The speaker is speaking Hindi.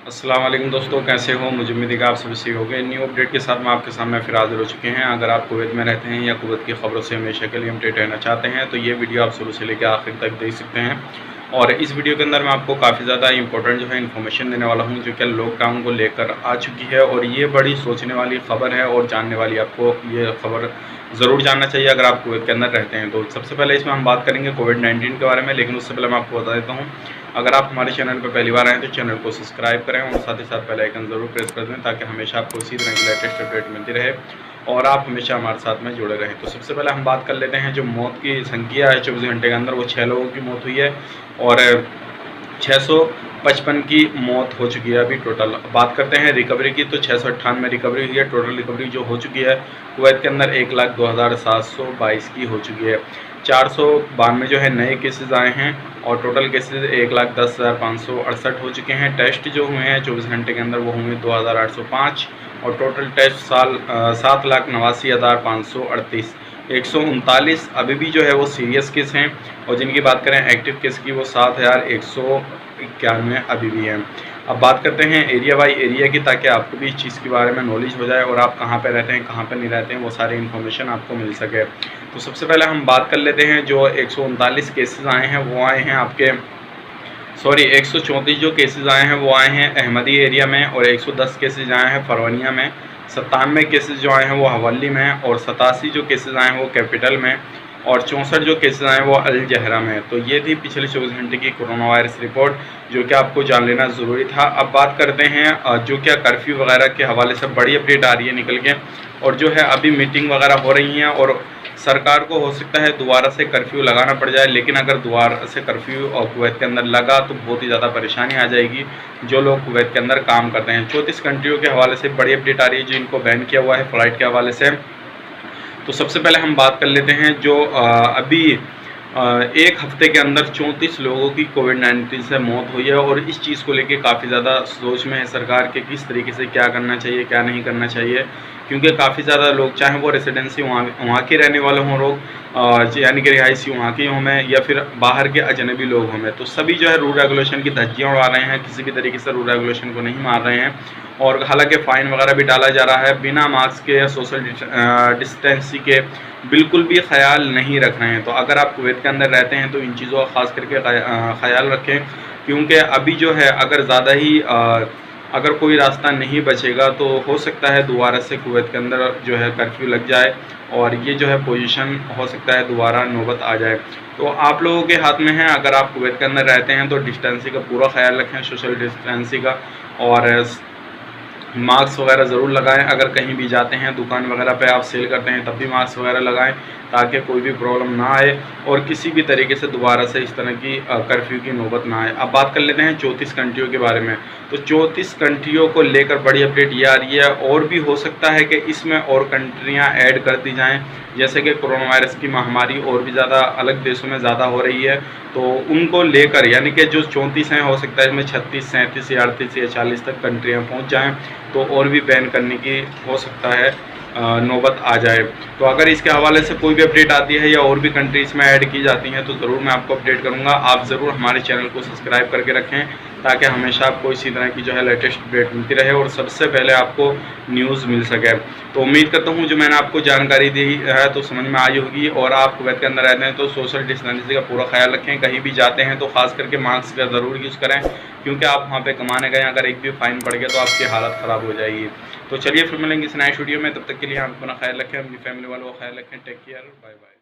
अस्सलाम वालेकुम दोस्तों, कैसे हो? मुझे उम्मीद है कि आप सभी सही हो गए। न्यू अपडेट के साथ मैं आपके सामने फिर हाज़िर हो चुके हैं। अगर आप कुवैत में रहते हैं या कुवैत की ख़बरों से हमेशा के लिए अपडेट रहना चाहते हैं तो ये वीडियो आप शुरू से लेकर आखिर तक देख सकते हैं। और इस वीडियो के अंदर मैं आपको काफ़ी ज़्यादा इंपॉर्टेंट जो है इन्फॉर्मेशन देने वाला हूँ, जो कि लॉकडाउन को लेकर आ चुकी है। और ये बड़ी सोचने वाली ख़बर है और जानने वाली, आपको ये ख़बर ज़रूर जानना चाहिए अगर आप कुवैत के अंदर रहते हैं। तो सबसे पहले इसमें हम बात करेंगे कोविड-19 के बारे में, लेकिन उससे पहले मैं आपको बता देता हूँ, अगर आप हमारे चैनल पर पहली बार आए तो चैनल को सब्सक्राइब करें और साथ ही साथ बेल आइकन ज़रूर प्रेस कर दें, ताकि हमेशा आपको इसी तरह की लेटेस्ट अपडेट मिलती रहे और आप हमेशा हमारे साथ में जुड़े रहें। तो सबसे पहले हम बात कर लेते हैं, जो मौत की संख्या है 24 घंटे के अंदर, वो 6 लोगों की मौत हुई है और 655 की मौत हो चुकी है अभी टोटल। बात करते हैं रिकवरी की, तो 698 रिकवरी हुई है। टोटल रिकवरी जो हो चुकी है कुवैत के अंदर 1,02,722 की हो चुकी है। 492 जो है नए केसेस आए हैं और टोटल केसेस 1,10,568 हो चुके हैं। टेस्ट जो हुए हैं 24 घंटे के अंदर वो हुए 2,805 और टोटल टेस्ट 7,89,538। 139 अभी भी जो है वो सीरियस केस हैं और जिनकी बात करें एक्टिव केस की, वो 7,191 अभी भी हैं। अब बात करते हैं एरिया बाई एरिया की, ताकि आपको भी इस चीज़ के बारे में नॉलेज हो जाए और आप कहाँ पे रहते हैं कहाँ पे नहीं रहते हैं वो सारी इन्फॉर्मेशन आपको मिल सके। तो सबसे पहले हम बात कर लेते हैं, जो 139 केसेस आए हैं वो आए हैं आपके 134 जो केसेस आए हैं वो आए हैं अहमदी एरिया में और 110 केसेस आए हैं फरवनिया में। 97 केसेस जो आए हैं वो हवल्ली में और 87 जो केसेस आए हैं वो कैपिटल में और 64 जो केसेस आए हैं वो अल जहरा में। तो ये थी पिछले 24 घंटे की कोरोना वायरस रिपोर्ट, जो कि आपको जान लेना ज़रूरी था। अब बात करते हैं जो क्या कर्फ्यू वगैरह के हवाले से बड़ी अपडेट आ रही है निकल के, और जो है अभी मीटिंग वगैरह हो रही हैं और सरकार को हो सकता है दोबारा से कर्फ्यू लगाना पड़ जाए। लेकिन अगर दोबारा से कर्फ्यू और कुवैत के अंदर लगा तो बहुत ही ज़्यादा परेशानी आ जाएगी जो लोग कुवैत के अंदर काम करते हैं। 34 कंट्रियों के हवाले से बड़ी अपडेट आ रही है, जो इनको बैन किया हुआ है फ़्लाइट के हवाले से। तो सबसे पहले हम बात कर लेते हैं, जो अभी एक हफ्ते के अंदर 34 लोगों की कोविड-19 से मौत हुई है और इस चीज़ को लेके काफ़ी ज़्यादा सोच में है सरकार के किस तरीके से क्या करना चाहिए क्या नहीं करना चाहिए, क्योंकि काफ़ी ज़्यादा लोग, चाहे वो रेसिडेंसी वहाँ के रहने वाले हों लोग, यानी कि रिहायशी वहाँ के हों में या फिर बाहर के अजनबी लोग हों में, तो सभी जो है रूल रेगुलेशन की धज्जियाँ उड़ा रहे हैं, किसी भी तरीके से रूल रेगुलेशन को नहीं मार रहे हैं। और हालांकि फ़ाइन वगैरह भी डाला जा रहा है, बिना मास्क के या सोशल डिस्टेंसिंग के बिल्कुल भी ख्याल नहीं रख रहे हैं। तो अगर आप कुवैत के अंदर रहते हैं तो इन चीज़ों का ख़ास करके ख्याल रखें, क्योंकि अभी जो है अगर ज़्यादा ही अगर कोई रास्ता नहीं बचेगा तो हो सकता है दोबारा से कुवैत के अंदर जो है कर्फ्यू लग जाए और ये जो है पोजीशन हो सकता है दोबारा नौबत आ जाए। तो आप लोगों के हाथ में है, अगर आप कुवैत के अंदर रहते हैं तो डिस्टेंसिंग का पूरा ख्याल रखें, सोशल डिस्टेंसिंग का, और मास्क वगैरह ज़रूर लगाएं। अगर कहीं भी जाते हैं, दुकान वगैरह पे आप सेल करते हैं, तब भी मास्क वगैरह लगाएं, ताकि कोई भी प्रॉब्लम ना आए और किसी भी तरीके से दोबारा से इस तरह की कर्फ्यू की नौबत ना आए। अब बात कर लेते हैं 34 कंट्रियों के बारे में। तो 34 कंट्रियों को लेकर बड़ी अपडेट ये आ रही है, और भी हो सकता है कि इसमें और कंट्रियाँ ऐड कर दी जाएँ, जैसे कि कोरोना वायरस की महामारी और भी ज़्यादा अलग देशों में ज़्यादा हो रही है, तो उनको लेकर, यानी कि जो 34 हैं, हो सकता है इसमें 36, 37 या 38 या 40 तक कंट्रियाँ पहुँच जाएँ, तो और भी बैन करने की हो सकता है नौबत आ जाए। तो अगर इसके हवाले से कोई भी अपडेट आती है या और भी कंट्रीज़ में ऐड की जाती हैं तो ज़रूर मैं आपको अपडेट करूँगा। आप ज़रूर हमारे चैनल को सब्सक्राइब करके रखें, ताकि हमेशा आपको इसी तरह की जो है लेटेस्ट अपडेट मिलती रहे और सबसे पहले आपको न्यूज़ मिल सके। तो उम्मीद करता हूँ जो मैंने आपको जानकारी दी है तो समझ में आई होगी। और आप कुवैत के अंदर रहते हैं तो सोशल डिस्टेंसिंग का पूरा ख्याल रखें, कहीं भी जाते हैं तो ख़ास करके मास्क का ज़रूर यूज़ करें, क्योंकि आप वहाँ पे कमाने गए, अगर एक भी फ़ाइन पड़ गया तो आपकी हालत ख़राब हो जाएगी। तो चलिए फिर मिलेंगे इस नए वीडियो में, तब तक के लिए आप अपना ख्याल रखें, अपनी फैमिली वालों का ख्याल रखें। Take care, bye bye.